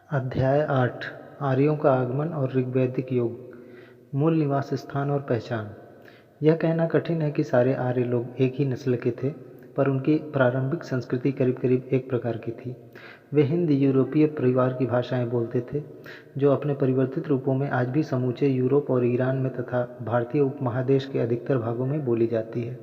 अध्याय 8 आर्यों का आगमन और ऋग्वैदिक युग। मूल निवास स्थान और पहचान। यह कहना कठिन है कि सारे आर्य लोग एक ही नस्ल के थे, पर उनकी प्रारंभिक संस्कृति करीब करीब एक प्रकार की थी। वे हिंद यूरोपीय परिवार की भाषाएं बोलते थे, जो अपने परिवर्तित रूपों में आज भी समूचे यूरोप और ईरान में तथा भारतीय उपमहादेश के अधिकतर भागों में बोली जाती है।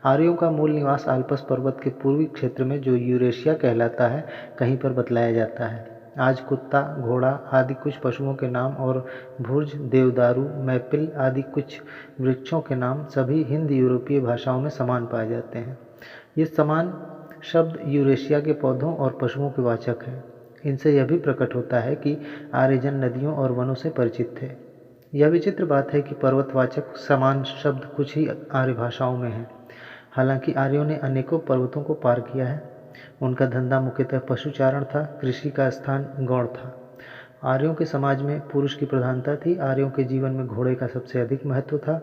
आर्यों का मूल निवास आल्पस पर्वत के पूर्वी क्षेत्र में, जो यूरेशिया कहलाता है, कहीं पर बतलाया जाता है। आज कुत्ता, घोड़ा आदि कुछ पशुओं के नाम और भुर्ज, देवदारू, मैपिल आदि कुछ वृक्षों के नाम सभी हिंद यूरोपीय भाषाओं में समान पाए जाते हैं। ये समान शब्द यूरेशिया के पौधों और पशुओं के वाचक हैं। इनसे यह भी प्रकट होता है कि आर्यजन नदियों और वनों से परिचित थे। यह विचित्र बात है कि पर्वतवाचक समान शब्द कुछ ही आर्य भाषाओं में हैं। हालांकि आर्यों ने अनेकों पर्वतों को पार किया है। उनका धंधा मुख्यतः पशुचारण था, कृषि का स्थान गौड़ था। आर्यों के समाज में पुरुष की प्रधानता थी। आर्यों के जीवन में घोड़े का सबसे अधिक महत्व था।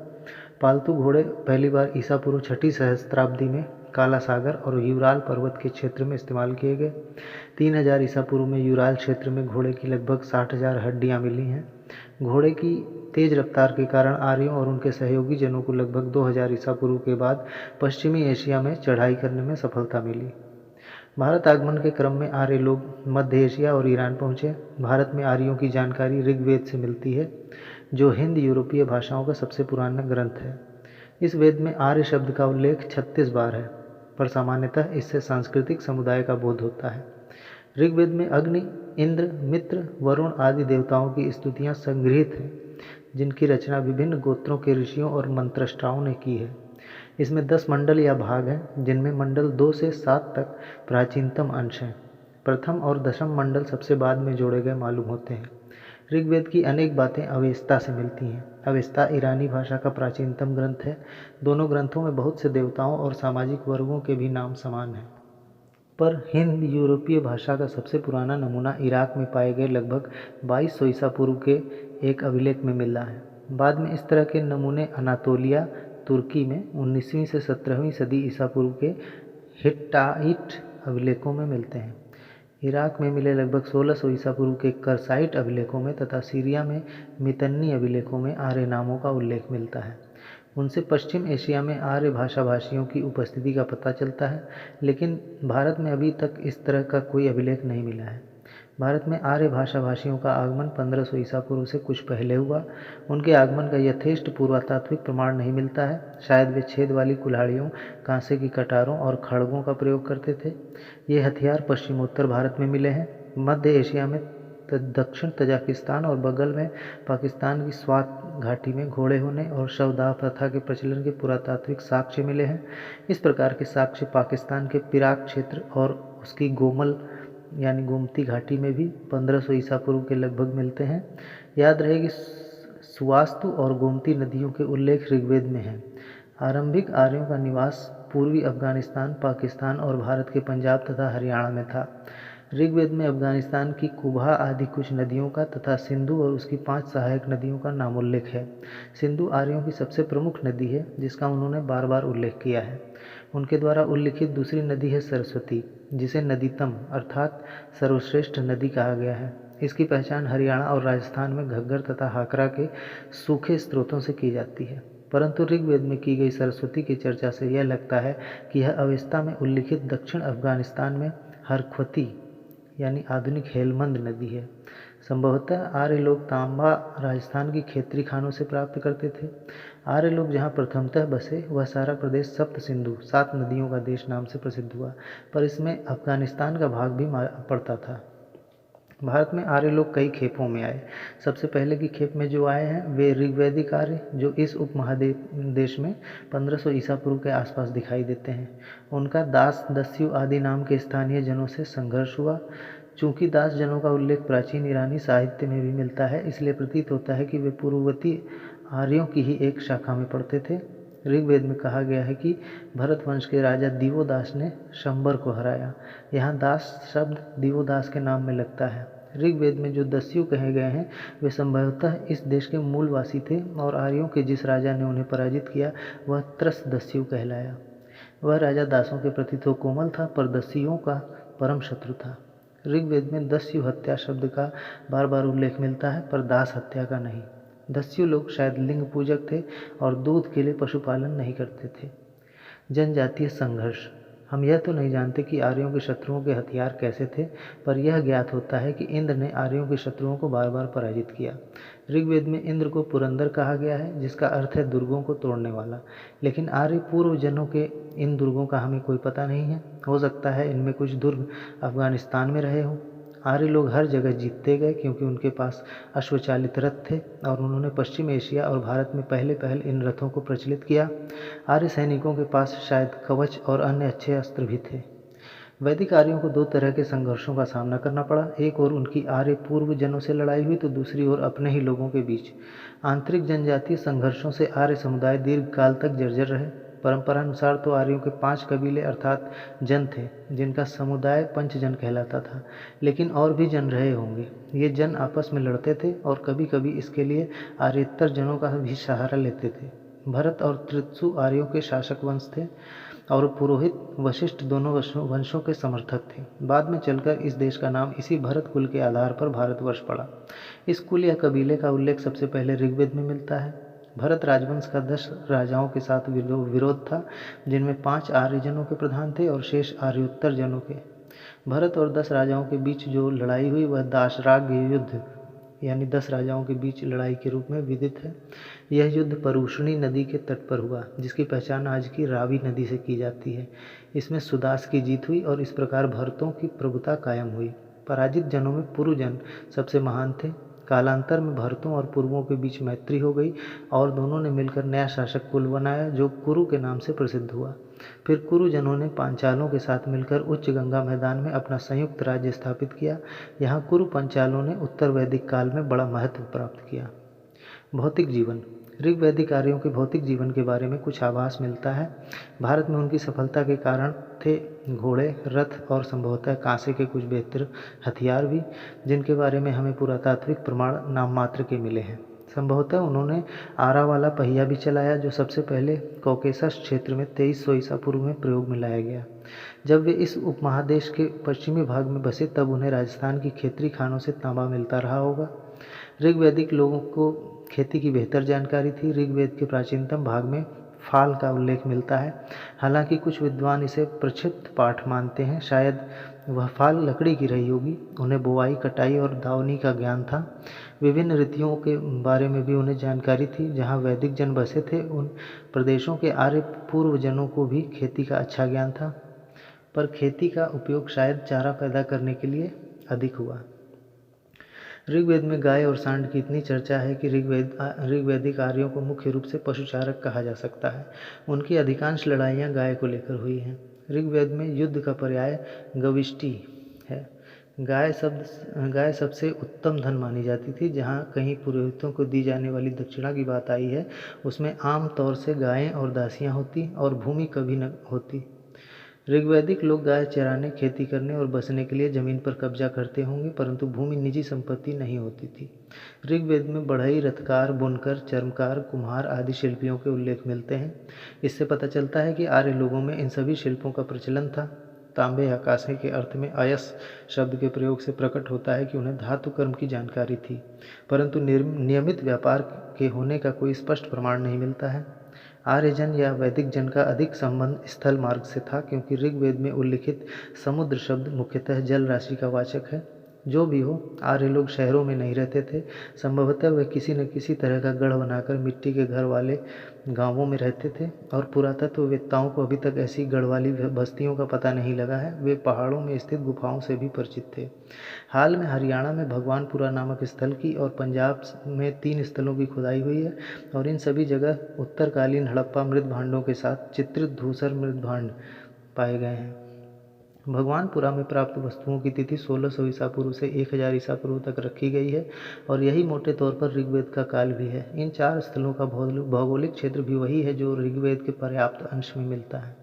पालतू घोड़े पहली बार ईसा पूर्व 6वीं सहस्त्राब्दी में काला सागर और यूराल पर्वत के क्षेत्र में इस्तेमाल किए गए। 3000 ईसा पूर्व में यूराल क्षेत्र में घोड़े की लगभग 60,000 हड्डियां मिली हैं। घोड़े की तेज रफ्तार के कारण आर्यों और उनके सहयोगी जनों को लगभग 2000 ईसा पूर्व के बाद पश्चिमी एशिया में चढ़ाई करने में सफलता मिली। भारत आगमन के क्रम में आर्य लोग मध्य एशिया और ईरान पहुंचे। भारत में आर्यों की जानकारी ऋग्वेद से मिलती है, जो हिंद यूरोपीय भाषाओं का सबसे पुराना ग्रंथ है। इस वेद में आर्य शब्द का उल्लेख 36 बार है, पर सामान्यतः इससे सांस्कृतिक समुदाय का बोध होता है। ऋग्वेद में अग्नि, इंद्र, मित्र, वरुण आदि देवताओं की स्तुतियां संग्रहित हैं, जिनकी रचना विभिन्न गोत्रों के ऋषियों और मंत्रष्टाओं ने की है। इसमें 10 मंडल या भाग हैं, जिनमें मंडल 2 से 7 तक प्राचीनतम अंश हैं। प्रथम और दशम मंडल सबसे बाद में जोड़े गए मालूम होते हैं। ऋग्वेद की अनेक बातें अवेस्ता से मिलती हैं। अवेस्ता ईरानी भाषा का प्राचीनतम ग्रंथ है। दोनों ग्रंथों में बहुत से देवताओं और सामाजिक वर्गों के भी नाम समान हैं, पर हिंद यूरोपीय भाषा का सबसे पुराना नमूना इराक में पाए गए लगभग 2200 ईसा पूर्व के एक अभिलेख में मिला है। बाद में इस तरह के नमूने अनातोलिया, तुर्की में 19वीं से 17वीं सदी ईसा पूर्व के हिट्टाइट अभिलेखों में मिलते हैं। इराक में मिले लगभग 1600 ईसा पूर्व के करसाइट अभिलेखों में तथा सीरिया में मितन्नी अभिलेखों में आर्य नामों का उल्लेख मिलता है। उनसे पश्चिम एशिया में आर्य भाषा भाषियों की उपस्थिति का पता चलता है, लेकिन भारत में अभी तक इस तरह का कोई अभिलेख नहीं मिला है। भारत में आर्य भाषा भाषियों का आगमन 1500 ईसा पूर्व से कुछ पहले हुआ। उनके आगमन का यथेष्ट पुरातात्विक प्रमाण नहीं मिलता है। शायद वे छेद वाली कुल्हाड़ियों, कांसे की कटारों और खड़गों का प्रयोग करते थे। ये हथियार पश्चिमोत्तर भारत में मिले हैं। मध्य एशिया में दक्षिण तजाकिस्तान और बगल में पाकिस्तान की स्वात घाटी में घोड़े होने और शवदाह प्रथा के प्रचलन के पुरातात्विक साक्ष्य मिले हैं। इस प्रकार के साक्ष्य पाकिस्तान के पिराक क्षेत्र और उसकी गोमल यानी गोमती घाटी में भी 1500 ईसा पूर्व के लगभग मिलते हैं। याद रहे कि सुवास्तु और गोमती नदियों के उल्लेख ऋग्वेद में हैं। आरंभिक आर्यों का निवास पूर्वी अफगानिस्तान, पाकिस्तान और भारत के पंजाब तथा हरियाणा में था। ऋग्वेद में अफगानिस्तान की कुबा आदि कुछ नदियों का तथा सिंधु और उसकी 5 सहायक नदियों का नामोल्लेख है। सिंधु आर्यों की सबसे प्रमुख नदी है, जिसका उन्होंने बार बार उल्लेख किया है। उनके द्वारा उल्लिखित दूसरी नदी है सरस्वती, जिसे नदीतम अर्थात सर्वश्रेष्ठ नदी कहा गया है। इसकी पहचान हरियाणा और राजस्थान में घग्गर तथा हाकरा के सूखे स्रोतों से की जाती है। परंतु ऋग्वेद में की गई सरस्वती की चर्चा से यह लगता है कि यह अवेस्ता में उल्लिखित दक्षिण अफगानिस्तान में हरख्वती यानी आधुनिक हेलमंद नदी है। संभवतः आर्य लोग तांबा राजस्थान की खेतरी खानों से प्राप्त करते थे। आर्य लोग जहाँ प्रथमतः बसे वह सारा प्रदेश सप्त सिंधु 7 नदियों का देश नाम से प्रसिद्ध हुआ, पर इसमें अफगानिस्तान का भाग भी पड़ता था। भारत में आर्य लोग कई खेपों में आए। सबसे पहले की खेप में जो आए हैं वे ऋग्वैदिक आर्य, जो इस उपमहादेश में 1500 ईसा पूर्व के आसपास दिखाई देते हैं। उनका दास, दस्यु आदि नाम के स्थानीय जनों से संघर्ष हुआ। चूंकि दास जनों का उल्लेख प्राचीन ईरानी साहित्य में भी मिलता है, इसलिए प्रतीत होता है कि वे पूर्ववर्ती आर्यों की ही एक शाखा में पड़ते थे। ऋग्वेद में कहा गया है कि भरत वंश के राजा दिवोदास ने शंबर को हराया। यहाँ दास शब्द दिवोदास के नाम में लगता है। ऋग्वेद में जो दस्यु कहे गए हैं वे संभवतः इस देश के मूलवासी थे और आर्यों के जिस राजा ने उन्हें पराजित किया वह त्रस दस्यु कहलाया। वह राजा दासों के प्रति तो कोमल था, पर दस्युओं का परम शत्रु था। ऋग्वेद में दस्यु हत्या शब्द का बार बार उल्लेख मिलता है, पर दास हत्या का नहीं। दस्यु लोग शायद लिंग पूजक थे और दूध के लिए पशुपालन नहीं करते थे। जनजातीय संघर्ष। हम यह तो नहीं जानते कि आर्यों के शत्रुओं के हथियार कैसे थे, पर यह ज्ञात होता है कि इंद्र ने आर्यों के शत्रुओं को बार बार पराजित किया। ऋग्वेद में इंद्र को पुरंदर कहा गया है, जिसका अर्थ है दुर्गों को तोड़ने वाला। लेकिन आर्य पूर्वजनों के इन दुर्गों का हमें कोई पता नहीं है। हो सकता है इनमें कुछ दुर्ग अफगानिस्तान में रहे हों। आर्य लोग हर जगह जीतते गए क्योंकि उनके पास अश्वचालित रथ थे और उन्होंने पश्चिम एशिया और भारत में पहले इन रथों को प्रचलित किया। आर्य सैनिकों के पास शायद कवच और अन्य अच्छे अस्त्र भी थे। वैदिक आर्यों को दो तरह के संघर्षों का सामना करना पड़ा। एक ओर उनकी आर्य पूर्वजनों से लड़ाई हुई तो दूसरी ओर अपने ही लोगों के बीच। आंतरिक जनजातीय संघर्षों से आर्य समुदाय दीर्घकाल तक जर्जर रहे। परंपरानुसार तो आर्यों के 5 कबीले अर्थात जन थे, जिनका समुदाय पंचजन कहलाता था। लेकिन और भी जन रहे होंगे। ये जन आपस में लड़ते थे और कभी कभी इसके लिए आर्येतर जनों का भी सहारा लेते थे। भरत और त्रित्सु आर्यों के शासक वंश थे और पुरोहित वशिष्ठ दोनों वंशों के समर्थक थे। बाद में चलकर इस देश का नाम इसी भरत कुल के आधार पर भारतवर्ष पड़ा। इस कुल या कबीले का उल्लेख सबसे पहले ऋग्वेद में मिलता है। भरत राजवंश का 10 राजाओं के साथ विरोध था, जिनमें 5 आर्यजनों के प्रधान थे और शेष आर्योत्तर जनों के। भरत और 10 राजाओं के बीच जो लड़ाई हुई वह दाशराग युद्ध यानी 10 राजाओं के बीच लड़ाई के रूप में विदित है। यह युद्ध परुष्णी नदी के तट पर हुआ, जिसकी पहचान आज की रावी नदी से की जाती है। इसमें सुदास की जीत हुई और इस प्रकार भरतों की प्रभुता कायम हुई। पराजित जनों में पुरुजन सबसे महान थे। कालांतर में भरतों और पूर्वों के बीच मैत्री हो गई और दोनों ने मिलकर नया शासक कुल बनाया, जो कुरु के नाम से प्रसिद्ध हुआ। फिर कुरुजनों ने पांचालों के साथ मिलकर उच्च गंगा मैदान में अपना संयुक्त राज्य स्थापित किया। यहाँ कुरु पंचालों ने उत्तर वैदिक काल में बड़ा महत्व प्राप्त किया। भौतिक जीवन। ऋग्वैदिक आर्यों के भौतिक जीवन के बारे में कुछ आभास मिलता है। भारत में उनकी सफलता के कारण थे घोड़े, रथ और संभवतः कांसे के कुछ बेहतर हथियार भी, जिनके बारे में हमें पुरातात्विक प्रमाण नाम मात्र के मिले हैं। संभवतः उन्होंने आरा वाला पहिया भी चलाया, जो सबसे पहले कॉकेसस क्षेत्र में 2300 ईसा पूर्व में प्रयोग में लाया गया। जब वे इस उपमहादेश के पश्चिमी भाग में बसे तब उन्हें राजस्थान की खेतरी खानों से तांबा मिलता रहा होगा। ऋग्वैदिक लोगों को खेती की बेहतर जानकारी थी। ऋग्वेद के प्राचीनतम भाग में फाल का उल्लेख मिलता है। हालांकि कुछ विद्वान इसे प्रक्षिप्त पाठ मानते हैं। शायद वह फाल लकड़ी की रही होगी। उन्हें बुवाई, कटाई और दावनी का ज्ञान था। विभिन्न रीतियों के बारे में भी उन्हें जानकारी थी। जहाँ वैदिक जन बसे थे उन प्रदेशों के आर्य पूर्वजनों को भी खेती का अच्छा ज्ञान था, पर खेती का उपयोग शायद चारा पैदा करने के लिए अधिक हुआ। ऋग्वेद में गाय और सांड की इतनी चर्चा है कि ऋग्वैदिक आर्यों को मुख्य रूप से पशुचारक कहा जा सकता है। उनकी अधिकांश लड़ाइयाँ गाय को लेकर हुई हैं। ऋग्वेद में युद्ध का पर्याय गविष्टि है। गाय सबसे उत्तम धन मानी जाती थी। जहाँ कहीं पुरोहितों को दी जाने वाली दक्षिणा की बात आई है, उसमें आम तौर से गायें और दासियाँ होती और भूमि कभी न होती। ऋग्वैदिक लोग गाय चराने, खेती करने और बसने के लिए जमीन पर कब्जा करते होंगे, परंतु भूमि निजी संपत्ति नहीं होती थी। ऋग्वेद में बढ़ई, रथकार, बुनकर, चर्मकार, कुम्हार आदि शिल्पियों के उल्लेख मिलते हैं। इससे पता चलता है कि आर्य लोगों में इन सभी शिल्पों का प्रचलन था। तांबे या कांसे के अर्थ में अयस शब्द के प्रयोग से प्रकट होता है कि उन्हें धातु कर्म की जानकारी थी, परंतु नियमित व्यापार के होने का कोई स्पष्ट प्रमाण नहीं मिलता है। आर्यजन या वैदिक जन का अधिक संबंध स्थल मार्ग से था, क्योंकि ऋग्वेद में उल्लिखित समुद्र शब्द मुख्यतः जल राशि का वाचक है। जो भी हो, आर्य लोग शहरों में नहीं रहते थे। संभवतः वे किसी न किसी तरह का गढ़ बनाकर मिट्टी के घर वाले गांवों में रहते थे और पुरातत्ववेत्ताओं को अभी तक ऐसी गढ़ वाली बस्तियों का पता नहीं लगा है। वे पहाड़ों में स्थित गुफाओं से भी परिचित थे। हाल में हरियाणा में भगवानपुरा नामक स्थल की और पंजाब में 3 स्थलों की खुदाई हुई है और इन सभी जगह उत्तरकालीन हड़प्पा मृत भांडों के साथ चित्रित धूसर मृत भांड पाए गए हैं। भगवानपुरा में प्राप्त वस्तुओं की तिथि 1600 ईसा पूर्व से 1000 ईसा पूर्व तक रखी गई है और यही मोटे तौर पर ऋग्वेद का काल भी है। इन 4 स्थलों का भौगोलिक क्षेत्र भी वही है जो ऋग्वेद के पर्याप्त अंश में मिलता है।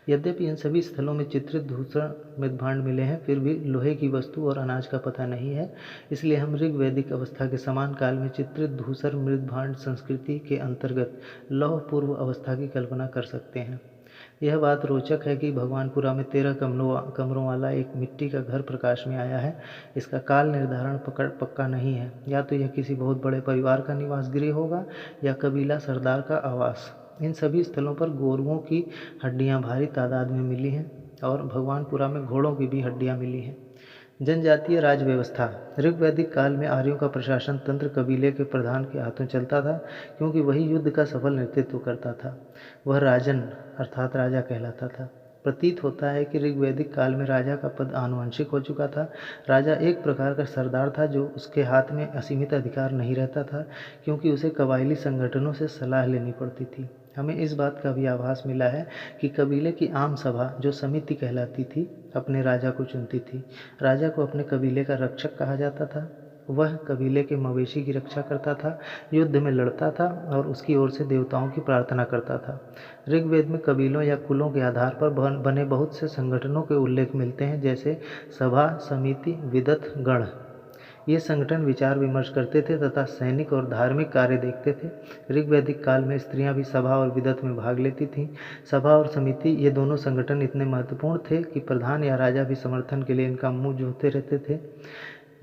यद्यपि इन सभी स्थलों में चित्रित धूसर मृतभांड मिले हैं, फिर भी लोहे की वस्तु और अनाज का पता नहीं है। इसलिए हम ऋग्वैदिक अवस्था के समान काल में चित्रित धूसर मृतभांड संस्कृति के अंतर्गत लौह पूर्व अवस्था की कल्पना कर सकते हैं। यह बात रोचक है कि भगवानपुरा में 13 कमरों वाला एक मिट्टी का घर प्रकाश में आया है। इसका काल निर्धारण पक्का नहीं है। या तो यह किसी बहुत बड़े परिवार का निवास गृह होगा या कबीला सरदार का आवास। इन सभी स्थलों पर गोरुओं की हड्डियां भारी तादाद में मिली हैं और भगवानपुरा में घोड़ों की भी हड्डियां मिली हैं। जनजातीय राज व्यवस्था। ऋग्वैदिक काल में आर्यों का प्रशासन तंत्र कबीले के प्रधान के हाथों चलता था, क्योंकि वही युद्ध का सफल नेतृत्व करता था। वह राजन अर्थात राजा कहलाता था। प्रतीत होता है कि ऋग्वैदिक काल में राजा का पद आनुवंशिक हो चुका था। राजा एक प्रकार का सरदार था जो उसके हाथ में असीमित अधिकार नहीं रहता था, क्योंकि उसे कबायली संगठनों से सलाह लेनी पड़ती थी। हमें इस बात का भी आभास मिला है कि कबीले की आम सभा, जो समिति कहलाती थी, अपने राजा को चुनती थी। राजा को अपने कबीले का रक्षक कहा जाता था। वह कबीले के मवेशी की रक्षा करता था, युद्ध में लड़ता था और उसकी ओर से देवताओं की प्रार्थना करता था। ऋग्वेद में कबीलों या कुलों के आधार पर बने बहुत से संगठनों के उल्लेख मिलते हैं, जैसे सभा, समिति, विदथ, गण। ये संगठन विचार विमर्श करते थे तथा सैनिक और धार्मिक कार्य देखते थे। ऋग्वैदिक काल में स्त्रियां भी सभा और विदत में भाग लेती थीं। सभा और समिति, ये दोनों संगठन इतने महत्वपूर्ण थे कि प्रधान या राजा भी समर्थन के लिए इनका मुंह जोते रहते थे।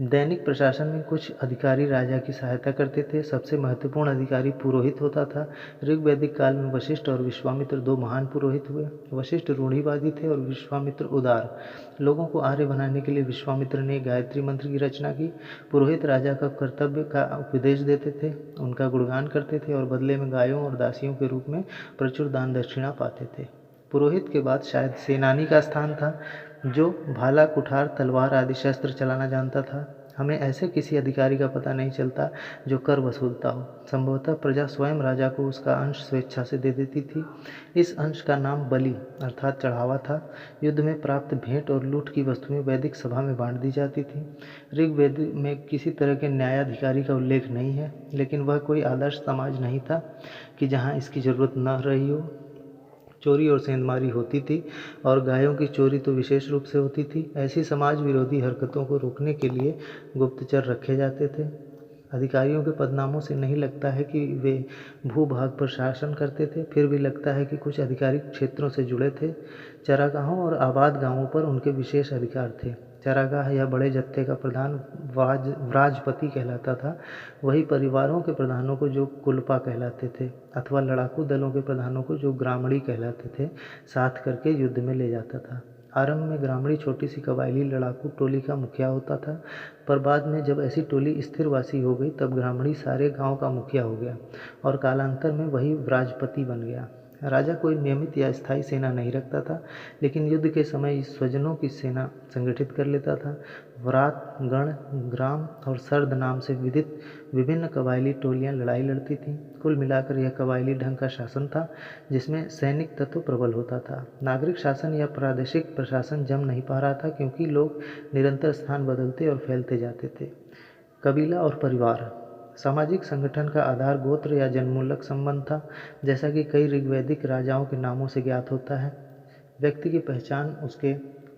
दैनिक प्रशासन में कुछ अधिकारी राजा की सहायता करते थे। सबसे महत्वपूर्ण अधिकारी पुरोहित होता था। ऋग्वैदिक काल में वशिष्ठ और विश्वामित्र दो महान पुरोहित हुए। वशिष्ठ रूढ़िवादी थे और विश्वामित्र उदार। लोगों को आर्य बनाने के लिए विश्वामित्र ने गायत्री मंत्र की रचना की। पुरोहित राजा का कर्तव्य का उपदेश देते थे, उनका गुणगान करते थे और बदले में गायों और दासियों के रूप में प्रचुर दान दक्षिणा पाते थे। पुरोहित के बाद शायद सेनानी का स्थान था, जो भाला, कुठार, तलवार आदि शस्त्र चलाना जानता था। हमें ऐसे किसी अधिकारी का पता नहीं चलता जो कर वसूलता हो। संभवतः प्रजा स्वयं राजा को उसका अंश स्वेच्छा से दे देती थी। इस अंश का नाम बलि अर्थात चढ़ावा था। युद्ध में प्राप्त भेंट और लूट की वस्तुएं वैदिक सभा में बांट दी जाती थी। ऋग्वेद में किसी तरह के न्यायाधिकारी का उल्लेख नहीं है, लेकिन वह कोई आदर्श समाज नहीं था कि जहाँ इसकी जरूरत न रही हो। चोरी और सेंधमारी होती थी और गायों की चोरी तो विशेष रूप से होती थी। ऐसी समाज विरोधी हरकतों को रोकने के लिए गुप्तचर रखे जाते थे। अधिकारियों के पदनामों से नहीं लगता है कि वे भूभाग पर शासन करते थे, फिर भी लगता है कि कुछ आधिकारिक क्षेत्रों से जुड़े थे। चरागाहों और आबाद गांवों पर उनके विशेष अधिकार थे। चरागाह या बड़े जत्थे का प्रधान व्राजपति कहलाता था। वही परिवारों के प्रधानों को, जो कुलपा कहलाते थे, अथवा लड़ाकू दलों के प्रधानों को, जो ग्रामणी कहलाते थे, साथ करके युद्ध में ले जाता था। आरंभ में ग्रामणी छोटी सी कबायली लड़ाकू टोली का मुखिया होता था, पर बाद में जब ऐसी टोली स्थिरवासी हो गई तब ग्रामणी सारे गांव का मुखिया हो गया और कालांतर में वही व्राजपति बन गया। राजा कोई नियमित या स्थायी सेना नहीं रखता था, लेकिन युद्ध के समय स्वजनों की सेना संगठित कर लेता था। व्रात, गण, ग्राम और सर्द नाम से विदित विभिन्न कबायली टोलियां लड़ाई लड़ती थीं। कुल मिलाकर यह कबायली ढंग का शासन था, जिसमें सैनिक तत्व प्रबल होता था। नागरिक शासन या प्रादेशिक प्रशासन जम नहीं पा रहा था, क्योंकि लोग निरंतर स्थान बदलते और फैलते जाते थे। कबीला और परिवार। सामाजिक संगठन का आधार गोत्र या जन्मूलक संबंध था, जैसा कि कई ऋग्वैदिक राजाओं के नामों से ज्ञात होता है। व्यक्ति की पहचान उसके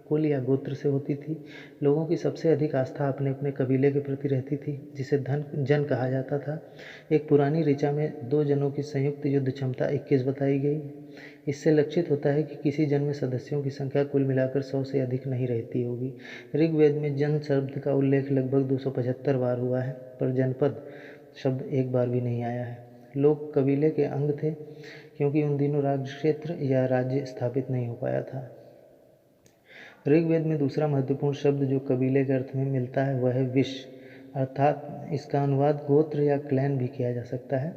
कुल या गोत्र से होती थी। लोगों की सबसे अधिक आस्था अपने अपने कबीले के प्रति रहती थी, जिसे जन कहा जाता था। एक पुरानी ऋचा में 2 जनों की संयुक्त युद्ध क्षमता 21 बताई गई। इससे लक्षित होता है कि किसी जन में सदस्यों की संख्या कुल मिलाकर 100 से अधिक नहीं रहती होगी। ऋग्वेद में जन शब्द का उल्लेख लगभग 275 बार हुआ है, पर जनपद शब्द एक बार भी नहीं आया है। लोग कबीले के अंग थे, क्योंकि उन दिनों राज्य क्षेत्र या राज्य स्थापित नहीं हो पाया था। ऋग्वेद में दूसरा महत्वपूर्ण शब्द जो कबीले के अर्थ में मिलता है वह है विश, अर्थात इसका अनुवाद गोत्र या क्लैन भी किया जा सकता है।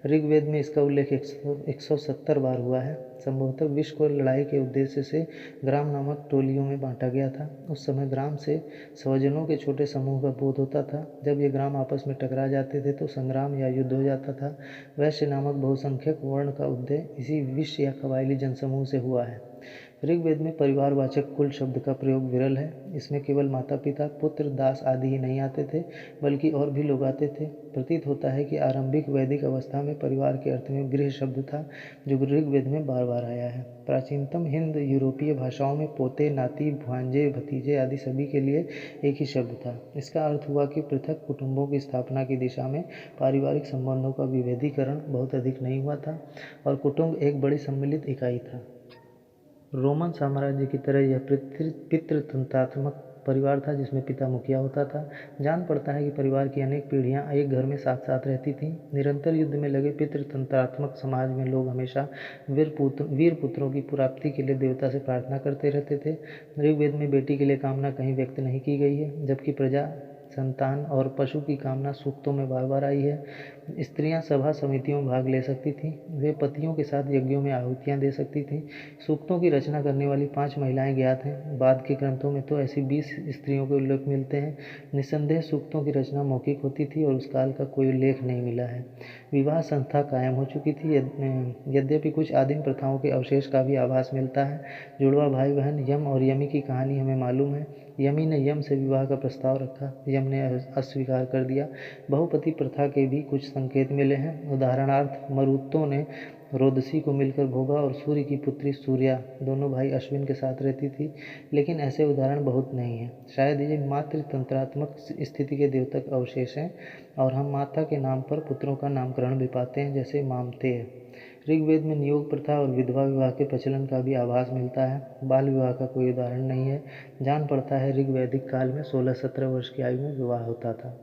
ऋग्वेद में इसका उल्लेख 170 बार हुआ है। संभवतः विश को लड़ाई के उद्देश्य से ग्राम नामक टोलियों में बांटा गया था। उस समय ग्राम से स्वजनों के छोटे समूह का बोध होता था। जब ये ग्राम आपस में टकरा जाते थे तो संग्राम या युद्ध हो जाता था। वैश्य नामक बहुसंख्यक वर्ण का उदय इसी विश या कबायली जनसमूह से हुआ है। ऋग्वेद में परिवारवाचक कुल शब्द का प्रयोग विरल है। इसमें केवल माता पिता, पुत्र, दास आदि ही नहीं आते थे, बल्कि और भी लोग आते थे। प्रतीत होता है कि आरंभिक वैदिक अवस्था में परिवार के अर्थ में गृह शब्द था, जो ऋग्वेद में बार बार आया है। प्राचीनतम हिंद यूरोपीय भाषाओं में पोते, नाती, भांजे, भतीजे आदि सभी के लिए एक ही शब्द था। इसका अर्थ हुआ कि पृथक कुटुंबों की स्थापना की दिशा में पारिवारिक संबंधों का विभेदीकरण बहुत अधिक नहीं हुआ था और कुटुंब एक बड़ी सम्मिलित इकाई था। रोमन साम्राज्य की तरह यह पितृतंत्रात्मक परिवार था जिसमें पिता मुखिया होता था। जान पड़ता है कि परिवार की अनेक पीढ़ियां एक घर में साथ साथ रहती थीं। निरंतर युद्ध में लगे पितृतंत्रात्मक समाज में लोग हमेशा वीर पुत्रों की प्राप्ति के लिए देवता से प्रार्थना करते रहते थे। ऋग्वेद में बेटी के लिए कामना कहीं व्यक्त नहीं की गई है, जबकि प्रजा, संतान और पशु की कामना सूक्तों में बार बार आई है। स्त्रियां सभा समितियों में भाग ले सकती थीं, वे पतियों के साथ यज्ञों में आहुतियां दे सकती थीं। सूक्तों की रचना करने वाली 5 महिलाएं ज्ञात हैं। बाद के ग्रंथों में तो ऐसी 20 स्त्रियों के उल्लेख मिलते हैं। निस्संदेह सूक्तों की रचना मौखिक होती थी और उस काल का कोई उल्लेख नहीं मिला है। विवाह संस्था कायम हो चुकी थी, यद्यपि कुछ आदिम प्रथाओं के अवशेष का भी आभास मिलता है। जुड़वा भाई बहन यम और यमी की कहानी हमें मालूम है। यमी ने यम से विवाह का प्रस्ताव रखा, यम ने अस्वीकार कर दिया। बहुपति प्रथा के भी कुछ संकेत मिले हैं। उदाहरणार्थ मरुतों ने रोदसी को मिलकर भोगा और सूर्य की पुत्री सूर्या, दोनों भाई अश्विन के साथ रहती थी, लेकिन ऐसे उदाहरण बहुत नहीं हैं। शायद ये मातृतंत्रात्मक स्थिति के द्योतक अवशेष हैं और हम माता के नाम पर पुत्रों का नामकरण भी पाते हैं, जैसे मामतेय। ऋग्वेद में नियोग प्रथा और विधवा विवाह के प्रचलन का भी आभास मिलता है। बाल विवाह का कोई उदाहरण नहीं है। जान पड़ता है ऋग्वैदिक काल में 16-17 वर्ष की आयु में विवाह होता था।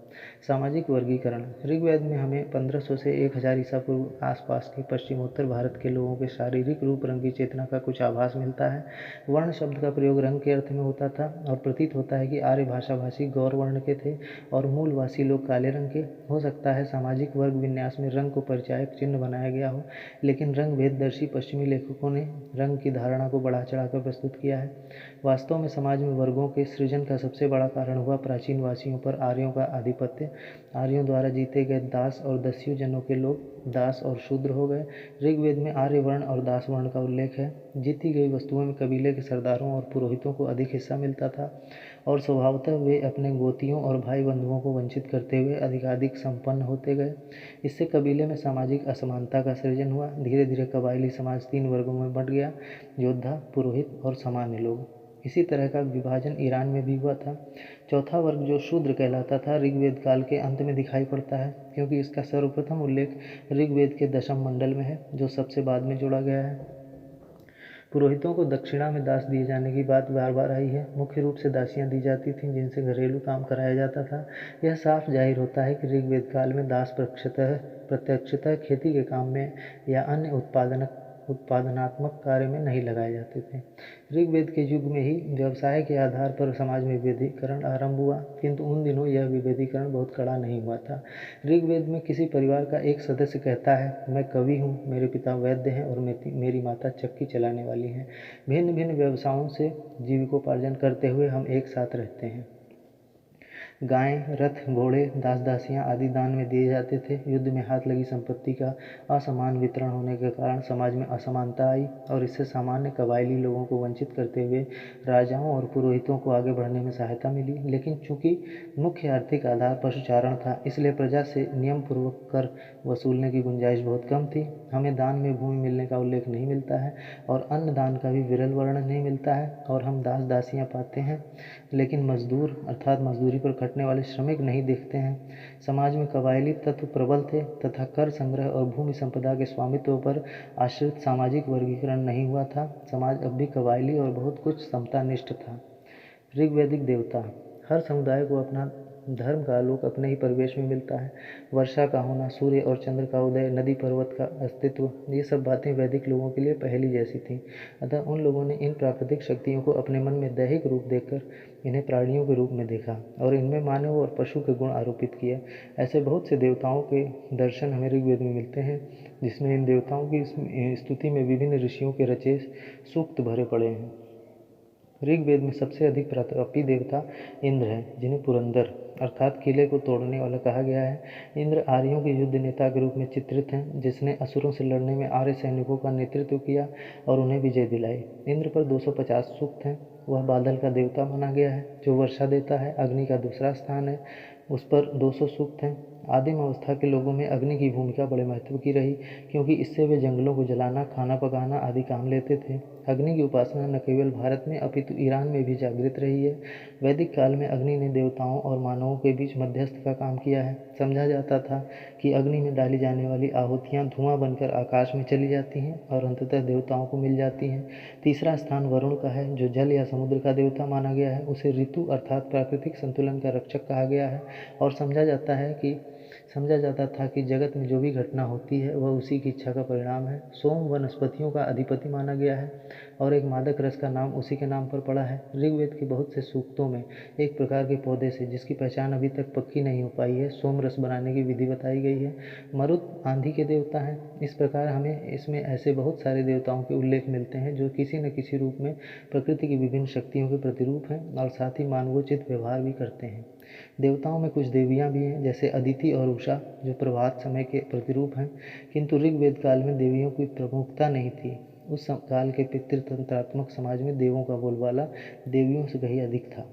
सामाजिक वर्गीकरण। ऋग्वेद में हमें 1500 से 1000 ईसा पूर्व आसपास के पश्चिमोत्तर भारत के लोगों के शारीरिक रूप रंग की चेतना का कुछ आभास मिलता है। वर्ण शब्द का प्रयोग रंग के अर्थ में होता था और प्रतीत होता है कि आर्य भाषा भाषी गौर वर्ण के थे और मूलवासी लोग काले रंग के। हो सकता है सामाजिक वर्ग विन्यास में रंग को परिचायक चिन्ह बनाया गया हो, लेकिन रंग भेददर्शी पश्चिमी लेखकों ने रंग की धारणा को बढ़ा चढ़ाकर प्रस्तुत किया है। वास्तव में समाज में वर्गों के सृजन का सबसे बड़ा कारण हुआ प्राचीन वासियों पर आर्यों का आधिपत्य। आर्यों द्वारा जीते गए दास और दस्यु जनों के लोग दास और शूद्र हो गए। ऋग्वेद में आर्य वर्ण और दास वर्ण का उल्लेख है। जीती गई वस्तुओं में कबीले के सरदारों और पुरोहितों को अधिक हिस्सा मिलता था और स्वभावतः वे अपने गोतियों और भाई बंधुओं को वंचित करते हुए अधिकाधिक संपन्न होते गए। इससे कबीले में सामाजिक असमानता का सृजन हुआ। धीरे धीरे कबायली समाज 3 वर्गों में बंट गया, योद्धा, पुरोहित और सामान्य लोग। इसी तरह का विभाजन ईरान में भी हुआ था। चौथा वर्ग जो शूद्र कहलाता था ऋग्वेद काल के अंत में दिखाई पड़ता है, क्योंकि इसका सर्वप्रथम उल्लेख ऋग्वेद के दशम मंडल में है, जो सबसे बाद में जोड़ा गया है। पुरोहितों को दक्षिणा में दास दिए जाने की बात बार बार आई है। मुख्य रूप से दासियां दी जाती थीं जिनसे घरेलू काम कराया जाता था। यह साफ जाहिर होता है कि ऋग्वेद काल में दास प्रत्यक्षतः खेती के काम में या अन्य उत्पादनात्मक कार्य में नहीं लगाए जाते थे। ऋग्वेद के युग में ही व्यवसाय के आधार पर समाज में विभेदीकरण आरंभ हुआ, किंतु उन दिनों यह विभेदीकरण बहुत कड़ा नहीं हुआ था। ऋग्वेद में किसी परिवार का एक सदस्य कहता है, मैं कवि हूँ, मेरे पिता वैद्य हैं और मेरी माता चक्की चलाने वाली हैं। भिन्न भिन्न व्यवसायों से जीविकोपार्जन करते हुए हम एक साथ रहते हैं। गायें, रथ, घोड़े, दास दासियां आदि दान में दिए जाते थे। युद्ध में हाथ लगी संपत्ति का असमान वितरण होने के कारण समाज में असमानता आई और इससे सामान्य कबायली लोगों को वंचित करते हुए राजाओं और पुरोहितों को आगे बढ़ने में सहायता मिली। लेकिन चूंकि मुख्य आर्थिक आधार पशुचारण था, इसलिए प्रजा से नियम पूर्वक कर वसूलने की गुंजाइश बहुत कम थी। हमें दान में भूमि मिलने का उल्लेख नहीं मिलता है और अन्न दान का भी विरल वर्णन नहीं मिलता है और हम दास दासियां पाते हैं, लेकिन मजदूर अर्थात मजदूरी पर खटने वाले श्रमिक नहीं दिखते हैं। समाज में कबायली तत्व प्रबल थे तथा कर संग्रह और भूमि संपदा के स्वामित्व पर आश्रित सामाजिक वर्गीकरण नहीं हुआ था। समाज अब भी कबायली और बहुत कुछ समतानिष्ठ था। ऋग्वैदिक देवता। हर समुदाय को अपना धर्म का आलोक अपने ही परिवेश में मिलता है। वर्षा का होना, सूर्य और चंद्र का उदय, नदी पर्वत का अस्तित्व, ये सब बातें वैदिक लोगों के लिए पहेली जैसी थीं। अतः उन लोगों ने इन प्राकृतिक शक्तियों को अपने मन में दैहिक रूप देकर इन्हें प्राणियों के रूप में देखा और इनमें मानव और पशु के गुण आरोपित किए। ऐसे बहुत से देवताओं के दर्शन हमें ऋग्वेद में मिलते हैं, जिसमें इन देवताओं की स्तुति में विभिन्न ऋषियों के रचे सूक्त भरे पड़े हैं। ऋग्वेद में सबसे अधिक प्रतापी देवता इंद्र हैं, जिन्हें पुरंदर अर्थात किले को तोड़ने वाला कहा गया है। इंद्र आर्यों के युद्ध नेता के रूप में चित्रित हैं, जिसने असुरों से लड़ने में आर्य सैनिकों का नेतृत्व किया और उन्हें विजय दिलाई। इंद्र पर 250 सूक्त हैं। वह बादल का देवता माना गया है जो वर्षा देता है। अग्नि का दूसरा स्थान है, उस पर 200 सूक्त हैं। आदिम अवस्था के लोगों में अग्नि की भूमिका बड़े महत्व की रही, क्योंकि इससे वे जंगलों को जलाना, खाना पकाना आदि काम लेते थे। अग्नि की उपासना न केवल भारत में अपितु ईरान में भी जागृत रही है। वैदिक काल में अग्नि ने देवताओं और मानवों के बीच मध्यस्थ का काम किया है। समझा जाता था कि अग्नि में डाली जाने वाली आहुतियाँ धुआं बनकर आकाश में चली जाती हैं और अंततः देवताओं को मिल जाती हैं। तीसरा स्थान वरुण का है, जो जल या समुद्र का देवता माना गया है। उसे ऋतु अर्थात प्राकृतिक संतुलन का रक्षक कहा गया है और समझा जाता था कि जगत में जो भी घटना होती है वह उसी की इच्छा का परिणाम है। सोम वनस्पतियों का अधिपति माना गया है और एक मादक रस का नाम उसी के नाम पर पड़ा है। ऋग्वेद के बहुत से सूक्तों में एक प्रकार के पौधे से, जिसकी पहचान अभी तक पक्की नहीं हो पाई है, सोम रस बनाने की विधि बताई गई है। मरुत आंधी के देवता हैं। इस प्रकार हमें इसमें ऐसे बहुत सारे देवताओं के उल्लेख मिलते हैं जो किसी न किसी रूप में प्रकृति की विभिन्न शक्तियों के प्रतिरूप हैं और साथ ही मानवोचित व्यवहार भी करते हैं। देवताओं में कुछ देवियाँ भी हैं, जैसे अदिति और उषा, जो प्रभात समय के प्रतिरूप हैं, किंतु ऋग्वेद काल में देवियों की प्रमुखता नहीं थी। उस काल के पितृतंत्रात्मक समाज में देवों का बोलबाला देवियों से कहीं अधिक था।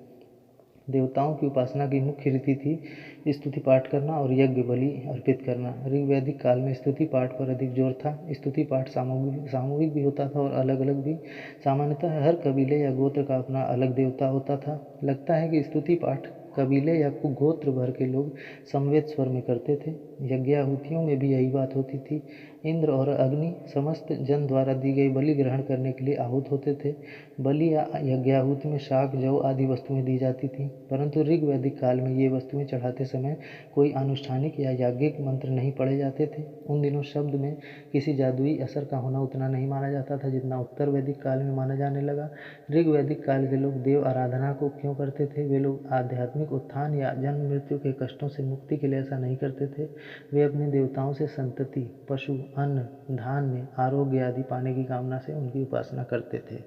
देवताओं की उपासना की मुख्य रीति थी स्तुति पाठ करना और यज्ञ बलि अर्पित करना। ऋग्वैदिक काल में स्तुति पाठ पर अधिक जोर था। स्तुति पाठ सामूहिक भी होता था और अलग अलग भी। सामान्यतः हर कबीले या गोत्र का अपना अलग देवता होता था। लगता है कि स्तुति पाठ कबीले या गोत्र भर के लोग समवेत स्वर में करते थे। यज्ञाहुतियों में भी यही बात होती थी। इंद्र और अग्नि समस्त जन द्वारा दी गई बलि ग्रहण करने के लिए आहूत होते थे। बलि या यज्ञाहुति में शाक, जौ आदि वस्तुएं दी जाती थीं, परंतु ऋग्वैदिक काल में ये वस्तुएं चढ़ाते समय कोई अनुष्ठानिक या याज्ञिक मंत्र नहीं पढ़े जाते थे। उन दिनों शब्द में किसी जादुई असर का होना उतना नहीं माना जाता था जितना उत्तर वैदिक काल में माना जाने लगा। ऋग्वैदिक काल के लोग देव आराधना को क्यों करते थे? वे लोग आध्यात्मिक उत्थान या जन्म मृत्यु के कष्टों से मुक्ति के लिए ऐसा नहीं करते थे। वे अपने देवताओं से संतति, पशु, अन्न, धान्य, आरोग्य आदि पाने की कामना से उनकी उपासना करते थे।